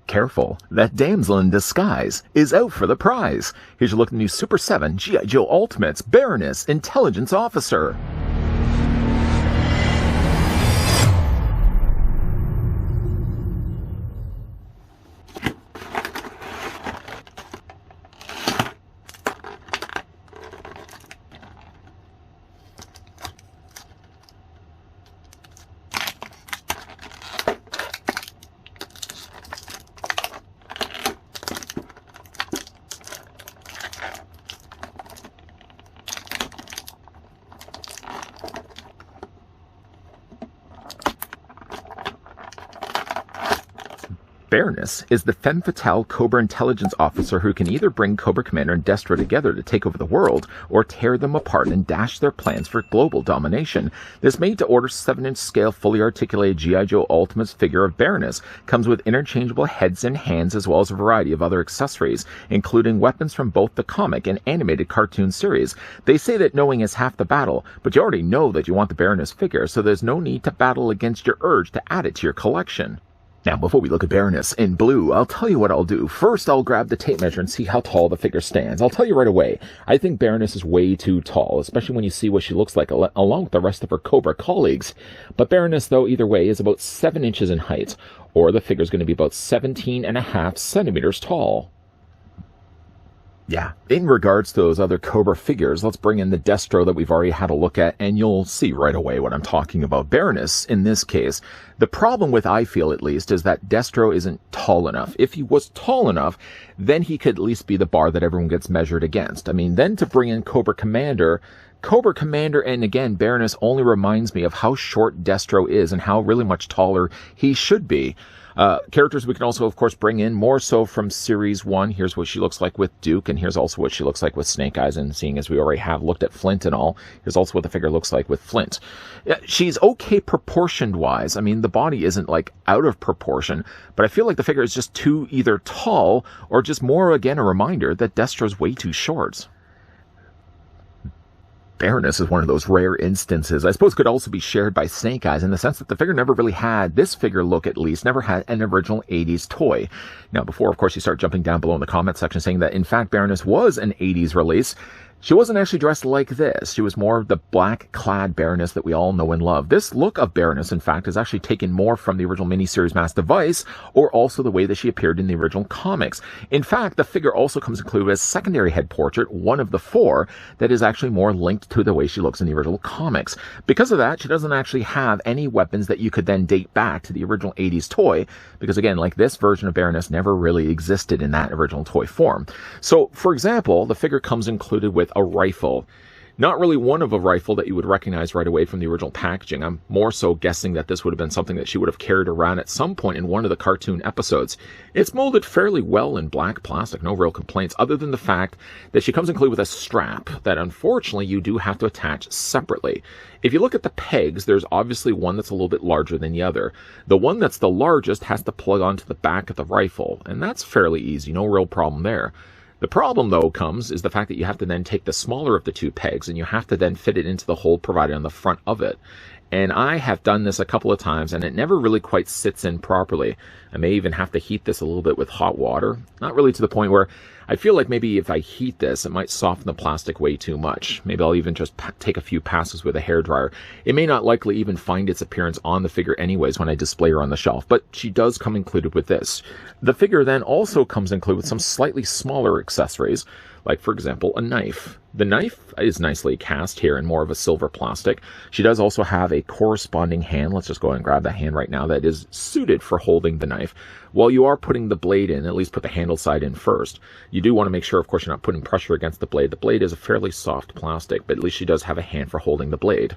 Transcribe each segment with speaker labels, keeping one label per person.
Speaker 1: Careful, that damsel in disguise is out for the prize. Here's your look at the new Super 7 G.I. Joe Ultimates Baroness Intelligence Officer. Baroness is the femme fatale Cobra intelligence officer who can either bring Cobra Commander and Destro together to take over the world, or tear them apart and dash their plans for global domination. This made-to-order 7-inch scale, fully articulated G.I. Joe Ultimates figure of Baroness comes with interchangeable heads and hands, as well as a variety of other accessories, including weapons from both the comic and animated cartoon series. They say that knowing is half the battle, but you already know that you want the Baroness figure, so there's no need to battle against your urge to add it to your collection. Now, before we look at Baroness in blue, I'll tell you what I'll do. First, I'll grab the tape measure and see how tall the figure stands. I'll tell you right away, I think Baroness is way too tall, especially when you see what she looks like along with the rest of her Cobra colleagues. But Baroness, though, either way, is about 7 inches in height, or the figure's going to be about 17.5 centimeters tall. Yeah, in regards to those other Cobra figures, let's bring in the Destro that we've already had a look at, and you'll see right away what I'm talking about. Baroness, in this case, the problem with, I feel at least, is that Destro isn't tall enough. If he was tall enough, then he could at least be the bar that everyone gets measured against. I mean, then to bring in Cobra Commander, and again, Baroness only reminds me of how short Destro is and how really much taller he should be. Characters we can also, of course, bring in more so from Series 1. Here's what she looks like with Duke, and here's also what she looks like with Snake Eyes, and seeing as we already have looked at Flint and all, here's also what the figure looks like with Flint. She's okay proportioned-wise. I mean, the body isn't, like, out of proportion, but I feel like the figure is just too either tall or just more, again, a reminder that Destro's way too short. Baroness is one of those rare instances, I suppose, could also be shared by Snake Eyes in the sense that the figure never really had, this figure look at least, never had an original 80s toy. Now, before, of course, you start jumping down below in the comment section saying that, in fact, Baroness was an 80s release, she wasn't actually dressed like this. She was more the black-clad Baroness that we all know and love. This look of Baroness, in fact, is actually taken more from the original miniseries Mass Device, or also the way that she appeared in the original comics. In fact, the figure also comes included as secondary head portrait, one of the 4, that is actually more linked to the way she looks in the original comics. Because of that, she doesn't actually have any weapons that you could then date back to the original 80s toy, because again, like this version of Baroness never really existed in that original toy form. So, for example, the figure comes included with a rifle. Not really one of a rifle that you would recognize right away from the original packaging. I'm more so guessing that this would have been something that she would have carried around at some point in one of the cartoon episodes. It's molded fairly well in black plastic, no real complaints, other than the fact that she comes included with a strap that unfortunately you do have to attach separately. If you look at the pegs, there's obviously one that's a little bit larger than the other. The one that's the largest has to plug onto the back of the rifle, and that's fairly easy, no real problem there. The problem, though, is the fact that you have to then take the smaller of the 2 pegs and you have to then fit it into the hole provided on the front of it. And I have done this a couple of times and it never really quite sits in properly. I may even have to heat this a little bit with hot water. Not really to the point where I feel like maybe if I heat this, it might soften the plastic way too much. Maybe I'll even just take a few passes with a hairdryer. It may not likely even find its appearance on the figure anyways when I display her on the shelf, but she does come included with this. The figure then also comes included with some slightly smaller accessories, like, for example, a knife. The knife is nicely cast here in more of a silver plastic. She does also have a corresponding hand. Let's just go ahead and grab that hand right now that is suited for holding the knife. While you are putting the blade in, at least put the handle side in first, you do want to make sure, of course, you're not putting pressure against the blade. The blade is a fairly soft plastic, but at least she does have a hand for holding the blade.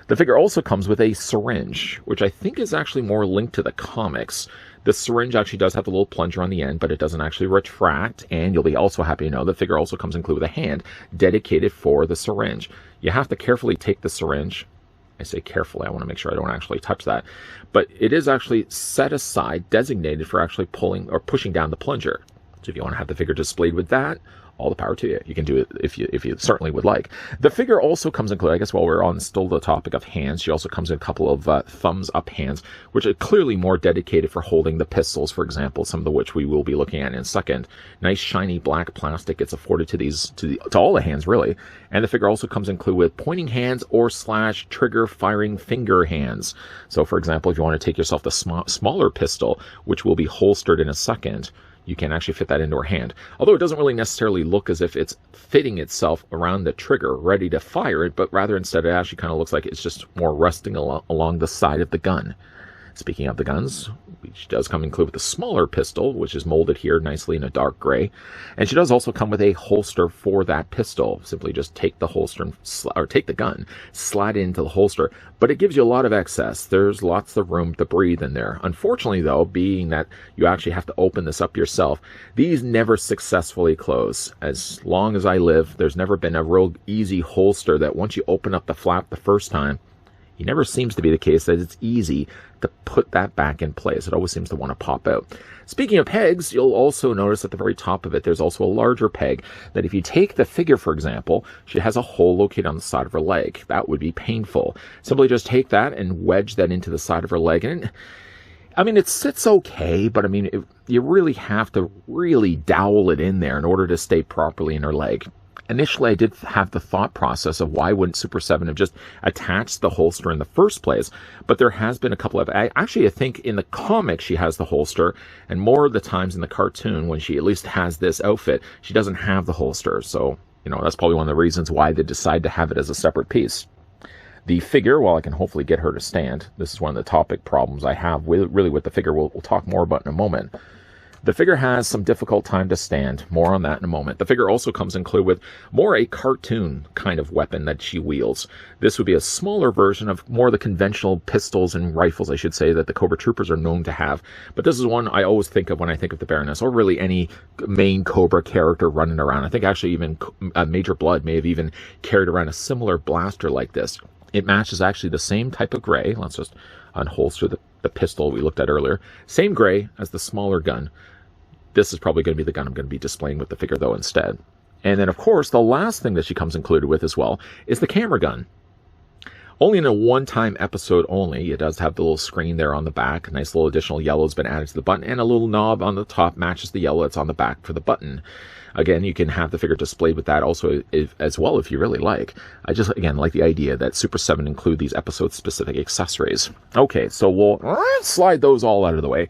Speaker 1: The figure also comes with a syringe, which I think is actually more linked to the comics. The syringe actually does have a little plunger on the end, but it doesn't actually retract, and you'll be also happy to know the figure also comes included with a hand dedicated for the syringe. You have to carefully take the syringe. I say carefully, I want to make sure I don't actually touch that. But it is actually set aside, designated for actually pulling or pushing down the plunger. So if you want to have the figure displayed with that, all the power to you. You can do it if you certainly would like. The figure also comes included, I guess while we're on still the topic of hands, she also comes in a couple of thumbs up hands, which are clearly more dedicated for holding the pistols, for example, some of the which we will be looking at in a second. Nice shiny black plastic gets afforded to all the hands really. And the figure also comes included with pointing hands or / trigger firing finger hands. So for example, if you want to take yourself the smaller pistol, which will be holstered in a second, you can actually fit that into her hand. Although it doesn't really necessarily look as if it's fitting itself around the trigger, ready to fire it, but rather instead it actually kind of looks like it's just more resting along the side of the gun. Speaking of the guns, she does come included with a smaller pistol, which is molded here nicely in a dark gray. And she does also come with a holster for that pistol. Simply just take the holster or take the gun, slide it into the holster. But it gives you a lot of excess. There's lots of room to breathe in there. Unfortunately, though, being that you actually have to open this up yourself, these never successfully close. As long as I live, there's never been a real easy holster that once you open up the flap the first time, it never seems to be the case that it's easy to put that back in place. It always seems to want to pop out. Speaking of pegs, you'll also notice at the very top of it, there's also a larger peg that if you take the figure, for example, she has a hole located on the side of her leg. That would be painful. Simply just take that and wedge that into the side of her leg. And I mean, it sits okay, but I mean, you really have to really dowel it in there in order to stay properly in her leg. Initially, I did have the thought process of why wouldn't Super7 have just attached the holster in the first place, but there has been a couple of, actually I think in the comic she has the holster, and more of the times in the cartoon when she at least has this outfit, she doesn't have the holster, so, you know, that's probably one of the reasons why they decide to have it as a separate piece. The figure, while I can hopefully get her to stand, this is one of the topic problems I have with the figure we'll talk more about in a moment. The figure has some difficult time to stand. More on that in a moment. The figure also comes included with more a cartoon kind of weapon that she wields. This would be a smaller version of more the conventional pistols and rifles, I should say, that the Cobra Troopers are known to have. But this is one I always think of when I think of the Baroness, or really any main Cobra character running around. I think actually even Major Blood may have even carried around a similar blaster like this. It matches actually the same type of gray. Let's just unholster the pistol we looked at earlier. Same gray as the smaller gun. This is probably going to be the gun I'm going to be displaying with the figure, though, instead. And then, of course, the last thing that she comes included with as well is the camera gun. Only in a one-time episode only. It does have the little screen there on the back. A nice little additional yellow has been added to the button, and a little knob on the top matches the yellow that's on the back for the button. Again, you can have the figure displayed with that also as well if you really like. I just, again, like the idea that Super7 include these episode-specific accessories. Okay, so we'll slide those all out of the way.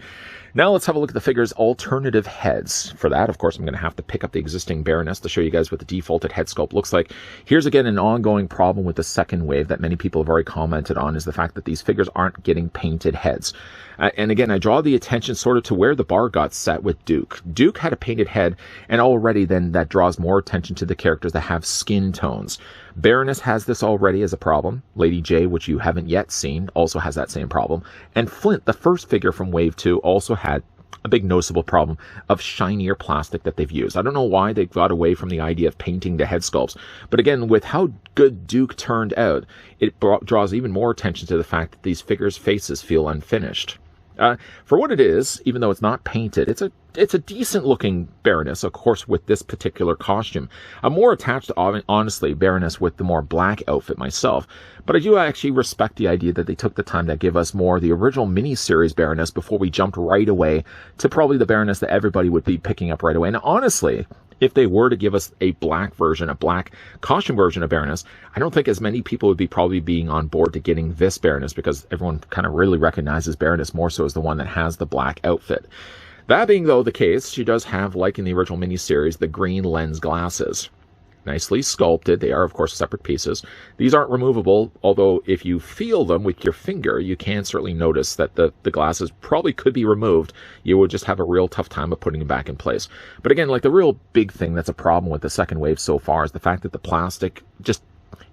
Speaker 1: Now let's have a look at the figure's alternative heads. For that, of course, I'm going to have to pick up the existing Baroness to show you guys what the defaulted head sculpt looks like. Here's again an ongoing problem with the second wave that many people have already commented on, is the fact that these figures aren't getting painted heads. And again, I draw the attention sort of to where the bar got set with Duke. Duke had a painted head, and already then that draws more attention to the characters that have skin tones. Baroness has this already as a problem. Lady J, which you haven't yet seen, also has that same problem. And Flint, the first figure from Wave 2, also had a big noticeable problem of shinier plastic that they've used. I don't know why they got away from the idea of painting the head sculpts. But again, with how good Duke turned out, it draws even more attention to the fact that these figures' faces feel unfinished. For what it is, even though it's not painted, it's a decent looking Baroness, of course, with this particular costume. I'm more attached to, honestly, Baroness with the more black outfit myself, but I do actually respect the idea that they took the time to give us more of the original miniseries Baroness before we jumped right away to probably the Baroness that everybody would be picking up right away. And honestly, if they were to give us a black version, a black costume version of Baroness, I don't think as many people would be probably being on board to getting this Baroness, because everyone kind of really recognizes Baroness more so as the one that has the black outfit. That being, though, the case, she does have, like in the original miniseries, the green lens glasses. Nicely sculpted. They are, of course, separate pieces. These aren't removable, although if you feel them with your finger, you can certainly notice that the glasses probably could be removed. You would just have a real tough time of putting them back in place. But again, like the real big thing that's a problem with the second wave so far is the fact that the plastic just,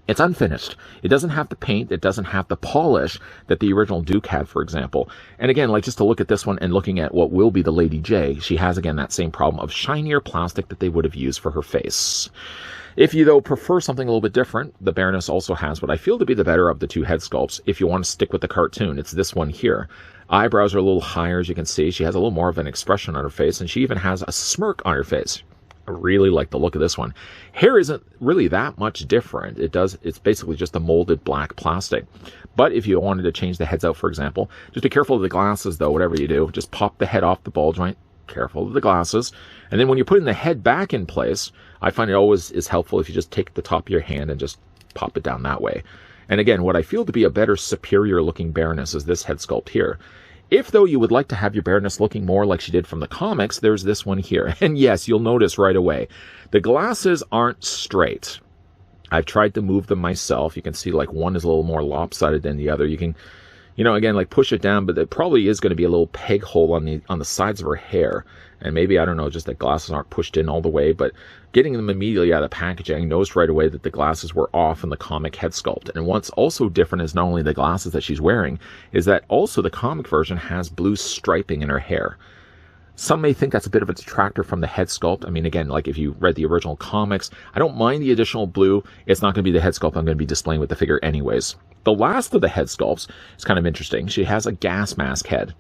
Speaker 1: it's unfinished. It doesn't have the paint. It doesn't have the polish that the original Duke had, for example. And again, like just to look at this one and looking at what will be the Lady J, she has, again, that same problem of shinier plastic that they would have used for her face. If you, though, prefer something a little bit different, the Baroness also has what I feel to be the better of the two head sculpts. If you want to stick with the cartoon, it's this one here. Eyebrows are a little higher, as you can see. She has a little more of an expression on her face, and she even has a smirk on her face. I really like the look of this one. Hair isn't really that much different. It's basically just a molded black plastic. But if you wanted to change the heads out, for example, just be careful of the glasses, though, whatever you do. Just pop the head off the ball joint. Careful of the glasses. And then when you're putting the head back in place, I find it always is helpful if you just take the top of your hand and just pop it down that way. And again, what I feel to be a better, superior looking Baroness is this head sculpt here. If, though, you would like to have your Baroness looking more like she did from the comics, there's this one here. And yes, you'll notice right away, the glasses aren't straight. I've tried to move them myself. You can see like one is a little more lopsided than the other. You can, again, like push it down, but there probably is going to be a little peg hole on the sides of her hair. And maybe, I don't know, just that glasses aren't pushed in all the way, but getting them immediately out of the packaging, I noticed right away that the glasses were off in the comic head sculpt. And what's also different is not only the glasses that she's wearing, is that also the comic version has blue striping in her hair. Some may think that's a bit of a detractor from the head sculpt. I mean, again, like if you read the original comics, I don't mind the additional blue. It's not going to be the head sculpt I'm going to be displaying with the figure anyways. The last of the head sculpts is kind of interesting. She has a gas mask head.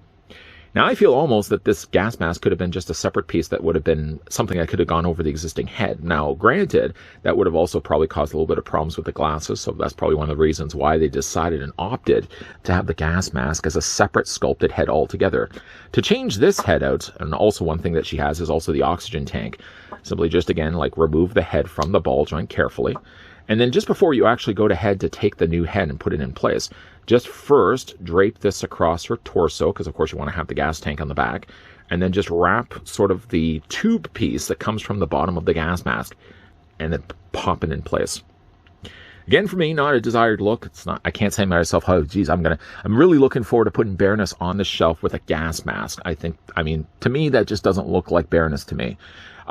Speaker 1: Now, I feel almost that this gas mask could have been just a separate piece that would have been something that could have gone over the existing head. Now, granted, that would have also probably caused a little bit of problems with the glasses, so that's probably one of the reasons why they decided and opted to have the gas mask as a separate sculpted head altogether. To change this head out, and also one thing that she has is also the oxygen tank. Simply just, again, like remove the head from the ball joint carefully. And then just before you actually go ahead to take the new head and put it in place, just first drape this across her torso, because of course you want to have the gas tank on the back, and then just wrap sort of the tube piece that comes from the bottom of the gas mask, and then pop it in place. Again, for me, not a desired look. It's not. I can't say to myself, oh, geez, I'm really looking forward to putting Baroness on the shelf with a gas mask. I mean, to me, that just doesn't look like Baroness to me.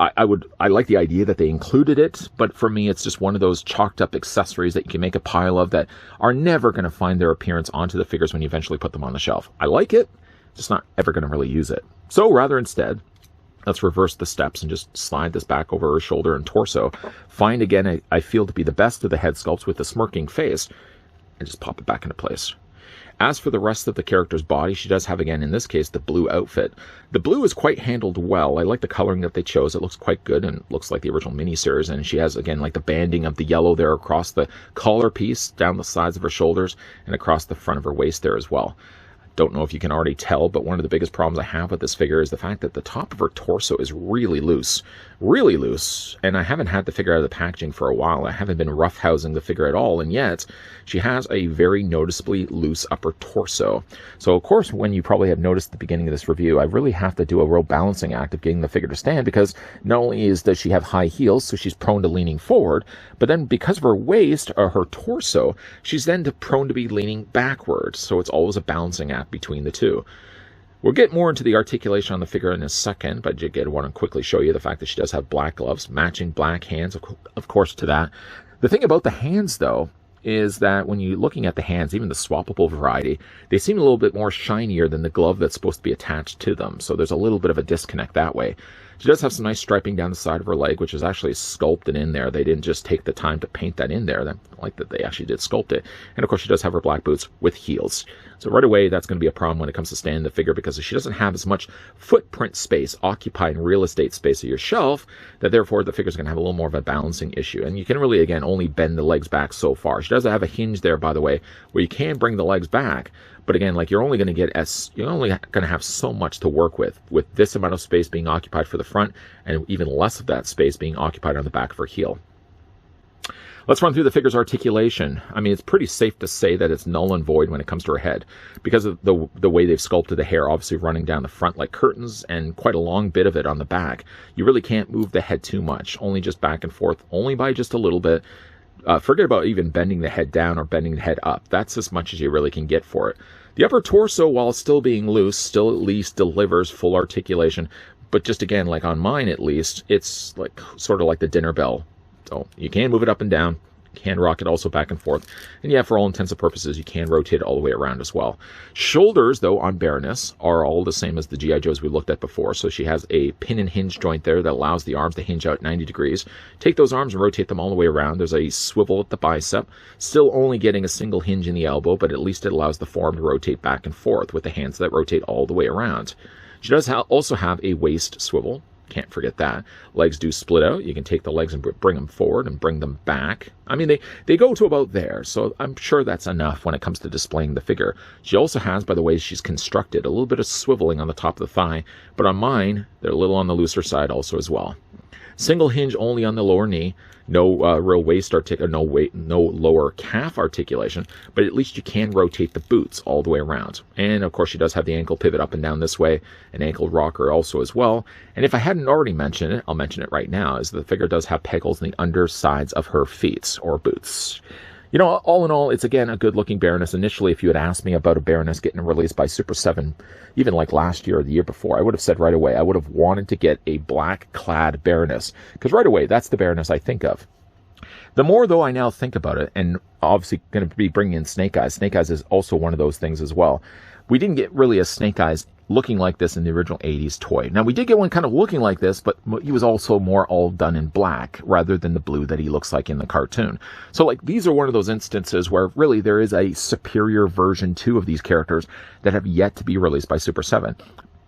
Speaker 1: I like the idea that they included it, but for me, it's just one of those chalked up accessories that you can make a pile of that are never going to find their appearance onto the figures when you eventually put them on the shelf. I like it, just not ever going to really use it. So rather instead, let's reverse the steps and just slide this back over her shoulder and torso. Find again, I feel to be the best of the head sculpts with the smirking face, and just pop it back into place. As for the rest of the character's body, she does have, again, in this case, the blue outfit. The blue is quite handled well. I like the coloring that they chose. It looks quite good and looks like the original miniseries. And she has, again, like the banding of the yellow there across the collar piece, down the sides of her shoulders, and across the front of her waist there as well. Don't know if you can already tell, but one of the biggest problems I have with this figure is the fact that the top of her torso is really loose, and I haven't had the figure out of the packaging for a while. I haven't been roughhousing the figure at all, and yet she has a very noticeably loose upper torso. So, of course, when you probably have noticed at the beginning of this review, I really have to do a real balancing act of getting the figure to stand, because not only does she have high heels, so she's prone to leaning forward, but then because of her waist, or her torso, she's then prone to be leaning backwards, so it's always a balancing act between the two. We'll get more into the articulation on the figure in a second, but I want to quickly show you the fact that she does have black gloves, matching black hands, of course, to that. The thing about the hands, though, is that when you're looking at the hands, even the swappable variety, they seem a little bit more shinier than the glove that's supposed to be attached to them. So there's a little bit of a disconnect that way. She does have some nice striping down the side of her leg, which is actually sculpted in there. They didn't just take the time to paint that in there. I like that they actually did sculpt it. And of course, she does have her black boots with heels. So right away, that's going to be a problem when it comes to standing the figure, because she doesn't have as much footprint space, occupying real estate space of your shelf, that therefore the figure's going to have a little more of a balancing issue. And you can really, again, only bend the legs back so far. She does have a hinge there, by the way, where you can bring the legs back. But again, like you're only going to have so much to work with this amount of space being occupied for the front, and even less of that space being occupied on the back of her heel. Let's run through the figure's articulation. I mean, it's pretty safe to say that it's null and void when it comes to her head, because of the way they've sculpted the hair, obviously running down the front like curtains, and quite a long bit of it on the back. You really can't move the head too much, only just back and forth, only by just a little bit. Forget about even bending the head down or bending the head up. That's as much as you really can get for it. The upper torso, while still being loose, still at least delivers full articulation. But just again, like on mine at least, it's like sort of like the dinner bell. So you can move it up and down. Can rock it also back and forth. And yeah, for all intents and purposes, you can rotate it all the way around as well. Shoulders, though, on Baroness are all the same as the G.I. Joes we looked at before. So she has a pin and hinge joint there that allows the arms to hinge out 90 degrees. Take those arms and rotate them all the way around. There's a swivel at the bicep. Still only getting a single hinge in the elbow, but at least it allows the forearm to rotate back and forth with the hands that rotate all the way around. She does also have a waist swivel. Can't forget that. Legs do split out. You can take the legs and bring them forward and bring them back. I mean, they go to about there, so I'm sure that's enough when it comes to displaying the figure. She also has, by the way she's constructed, a little bit of swiveling on the top of the thigh, but on mine, they're a little on the looser side also as well. Single hinge only on the lower knee. No real waist no lower calf articulation, but at least you can rotate the boots all the way around. And of course, she does have the ankle pivot up and down this way, an ankle rocker also as well. And if I hadn't already mentioned it, I'll mention it right now, is the figure does have peg holes in the undersides of her feet or boots. You know, all in all, it's again a good-looking Baroness. Initially, if you had asked me about a Baroness getting released by Super7, even like last year or the year before, I would have said right away, I would have wanted to get a black-clad Baroness. Because right away, that's the Baroness I think of. The more, though, I now think about it, and obviously going to be bringing in Snake Eyes. Snake Eyes is also one of those things as well. We didn't get really a Snake Eyes looking like this in the original 80s toy. Now, we did get one kind of looking like this, but he was also more all done in black rather than the blue that he looks like in the cartoon. So, like, these are one of those instances where really there is a superior version 2 of these characters that have yet to be released by Super7.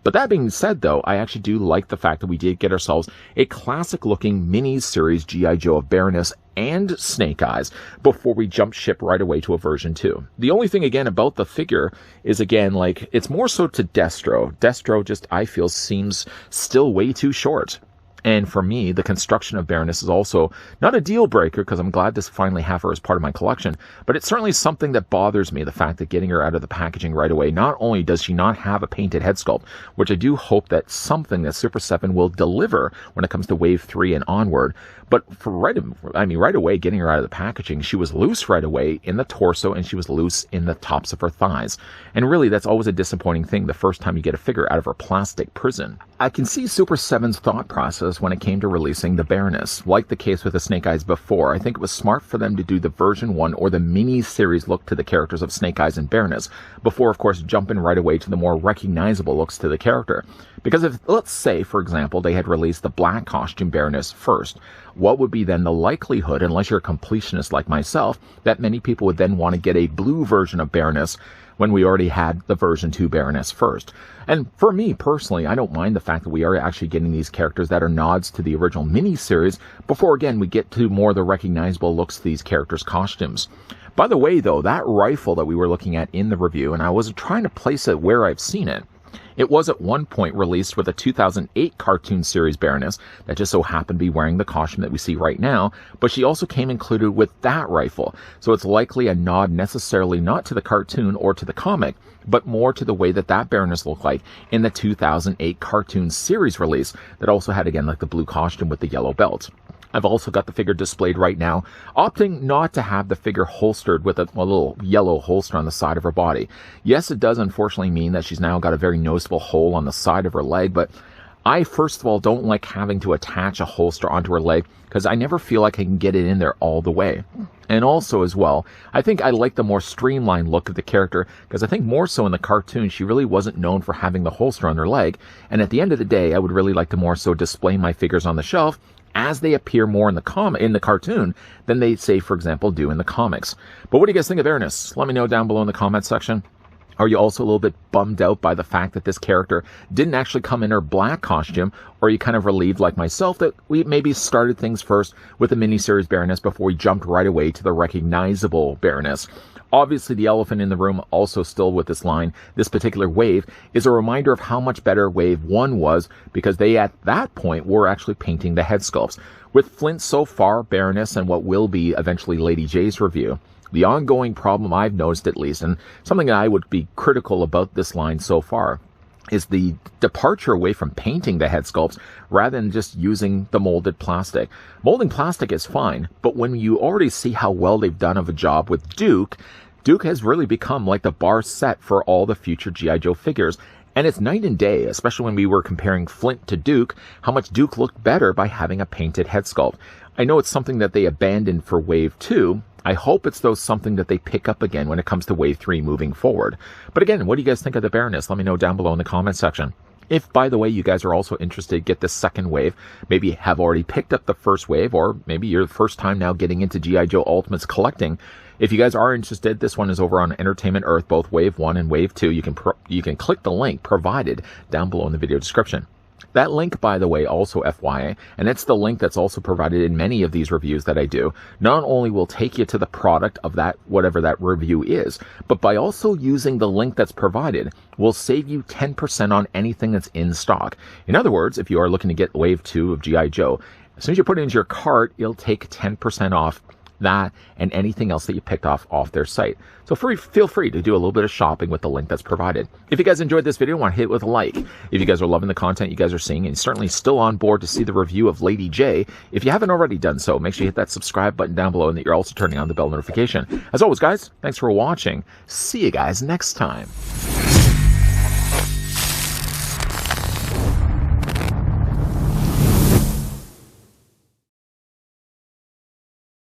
Speaker 1: But that being said, though, I actually do like the fact that we did get ourselves a classic-looking mini-series G.I. Joe of Baroness and Snake Eyes before we jump ship right away to a version 2. The only thing, again, about the figure is, again, like, it's more so to Destro. Destro just, I feel, seems still way too short. And for me, the construction of Baroness is also not a deal breaker, because I'm glad to finally have her as part of my collection, but it's certainly something that bothers me, the fact that getting her out of the packaging right away, not only does she not have a painted head sculpt, which I do hope that's something that Super7 will deliver when it comes to Wave 3 and onward, but for right away getting her out of the packaging, she was loose right away in the torso and she was loose in the tops of her thighs. And really, that's always a disappointing thing the first time you get a figure out of her plastic prison. I can see Super7's thought process when it came to releasing the Baroness. Like the case with the Snake Eyes before, I think it was smart for them to do the version 1 or the mini-series look to the characters of Snake Eyes and Baroness before, of course, jumping right away to the more recognizable looks to the character. Because if, let's say, for example, they had released the black costume Baroness first, what would be then the likelihood, unless you're a completionist like myself, that many people would then want to get a blue version of Baroness when we already had the version 2 Baroness first? And for me personally, I don't mind the fact that we are actually getting these characters that are nods to the original mini-series before, again, we get to more of the recognizable looks to these characters' costumes. By the way, though, that rifle that we were looking at in the review, and I was trying to place it where I've seen it, it was at one point released with a 2008 cartoon series Baroness that just so happened to be wearing the costume that we see right now, but she also came included with that rifle. So it's likely a nod necessarily not to the cartoon or to the comic, but more to the way that that Baroness looked like in the 2008 cartoon series release that also had, again, like the blue costume with the yellow belt. I've also got the figure displayed right now, opting not to have the figure holstered with a little yellow holster on the side of her body. Yes, it does unfortunately mean that she's now got a very noticeable hole on the side of her leg, but I, first of all, don't like having to attach a holster onto her leg because I never feel like I can get it in there all the way. And also, as well, I think I like the more streamlined look of the character because I think more so in the cartoon, she really wasn't known for having the holster on her leg. And at the end of the day, I would really like to more so display my figures on the shelf as they appear more in the cartoon than they, say, for example, do in the comics. But what do you guys think of Baroness? Let me know down below in the comments section. Are you also a little bit bummed out by the fact that this character didn't actually come in her black costume? Or are you kind of relieved like myself that we maybe started things first with the miniseries Baroness before we jumped right away to the recognizable Baroness? Obviously, the elephant in the room, also still with this line, this particular wave, is a reminder of how much better Wave 1 was because they, at that point, were actually painting the head sculpts. With Flint so far, Baroness, and what will be eventually Lady J's review, the ongoing problem I've noticed at least, and something that I would be critical about this line so far, is the departure away from painting the head sculpts rather than just using the molded plastic. Molding plastic is fine, but when you already see how well they've done of a job with Duke, Duke has really become like the bar set for all the future G.I. Joe figures. And it's night and day, especially when we were comparing Flint to Duke, how much Duke looked better by having a painted head sculpt. I know it's something that they abandoned for Wave 2. I hope it's though something that they pick up again when it comes to Wave 3 moving forward. But again, what do you guys think of the Baroness? Let me know down below in the comment section. If, by the way, you guys are also interested, get the second wave, maybe have already picked up the first wave, or maybe you're the first time now getting into G.I. Joe Ultimates collecting. If you guys are interested, this one is over on Entertainment Earth, both Wave 1 and Wave 2. You can click the link provided down below in the video description. That link, by the way, also FYI, and it's the link that's also provided in many of these reviews that I do, not only will take you to the product of that, whatever that review is, but by also using the link that's provided, will save you 10% on anything that's in stock. In other words, if you are looking to get Wave 2 of G.I. Joe, as soon as you put it into your cart, it'll take 10% off that and anything else that you picked off their site. So feel free to do a little bit of shopping with the link that's provided. If you guys enjoyed this video, want to hit it with a like. If you guys are loving the content you guys are seeing and certainly still on board to see the review of Lady J, if you haven't already done so, make sure you hit that subscribe button down below and that you're also turning on the bell notification. As always, guys, thanks for watching. See you guys next time.